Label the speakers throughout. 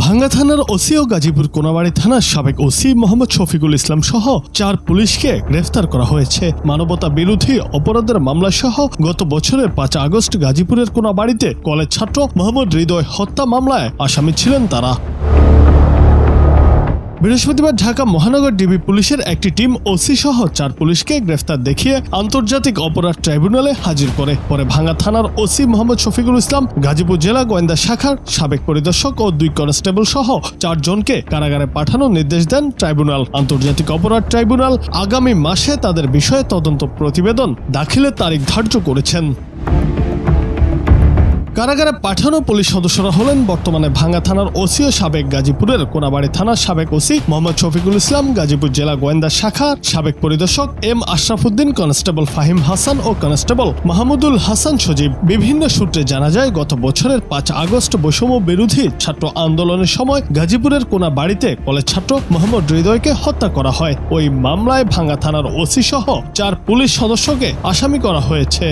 Speaker 1: ভাঙ্গা থানার ওসি ও গাজীপুর কোনাবাড়ী থানার সাবেক ওসি মোহাম্মদ শফিকুল ইসলাম সহ 4 পুলিশকে গ্রেফতার করা হয়েছে। মানবতা বিরোধী অপরাধের মামলা সহ গত বছরের 5 আগস্ট গাজীপুরের কোনাবাড়ীতে কলেজ ছাত্র মোহাম্মদ হৃদয় হত্যা মামলায় আসামি ছিলেন তারা। বৃহস্পতিবার ঢাকা মহানগর ডিবি পুলিশের একটি টিম ওসি সহ 4 পুলিশকে গ্রেফতার দেখিয়ে আন্তর্জাতিক অপরাধ ট্রাইব্যুনালে হাজির করে। পরে ভাঙ্গা থানার ওসি মোহাম্মদ শফিকুল ইসলাম, গাজীপুর জেলা গোয়েন্দা শাখার সাবেক পরিদর্শক ও 2 কনস্টেবল সহ 4 জনকে কারাগারে পাঠানোর নির্দেশ দেন ট্রাইব্যুনাল। আন্তর্জাতিক অপরাধ ট্রাইব্যুনাল আগামী মাসে তাদের বিষয়ে তদন্ত প্রতিবেদন দাখিলের তারিখ ধার্য করেছেন। কারাগারে পাঠানো পুলিশ সদস্যরা হলেন বর্তমানে ভাঙ্গা থানার ওসি ও সাবেক গাজীপুরের কোনাবাড়ী থানার সাবেক ওসি মোহাম্মদ শফিকুল ইসলাম, গাজীপুর জেলা গোয়েন্দা শাখার সাবেক পরিদর্শক এম আশরাফুদ্দিন, কনস্টেবল ফাহিম হাসান ও কনস্টেবল মাহমুদুল হাসান সজীব। বিভিন্ন সূত্রে জানা যায়, গত বছরের 5 আগস্ট বৈষম্য বিরোধী ছাত্র আন্দোলনের সময় গাজীপুরের কোনাবাড়ীতে কলেজ ছাত্র মোহাম্মদ হৃদয়কে হত্যা করা হয়। ওই মামলায় ভাঙ্গা থানার ওসি সহ 4 পুলিশ সদস্যকে আসামি করা হয়েছে।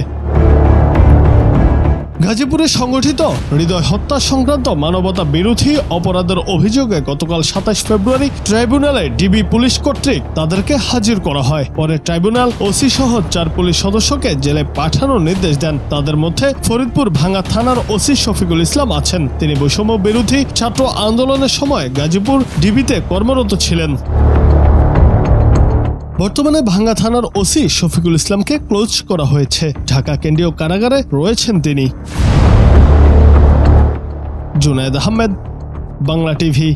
Speaker 1: গাজীপুরে সংগঠিত হৃদয় হত্যা সংক্রান্ত মানবতা বিরোধী অপরাধের অভিযোগে গতকাল 27 ফেব্রুয়ারি ট্রাইব্যুনালে ডিবি পুলিশ কর্তৃক তাদেরকে হাজির করা হয়। পরে ট্রাইব্যুনাল ওসি সহ 4 পুলিশ সদস্যকে জেলে পাঠানোর নির্দেশ দেন। তাদের মধ্যে ফরিদপুর ভাঙ্গা থানার ওসি শফিকুল ইসলাম আছেন। তিনি বৈষম্য বিরোধী ছাত্র আন্দোলনের সময় গাজীপুর ডিবিতে কর্মরত ছিলেন। বর্তমানে ভাঙ্গা থানার ওসি শফিকুল ইসলামকে ক্লোজ করা হয়েছে। ঢাকা কেন্দ্রীয় কারাগারে রয়েছেন তিনি। জুনায়েদ আহমেদ, বাংলা টিভি।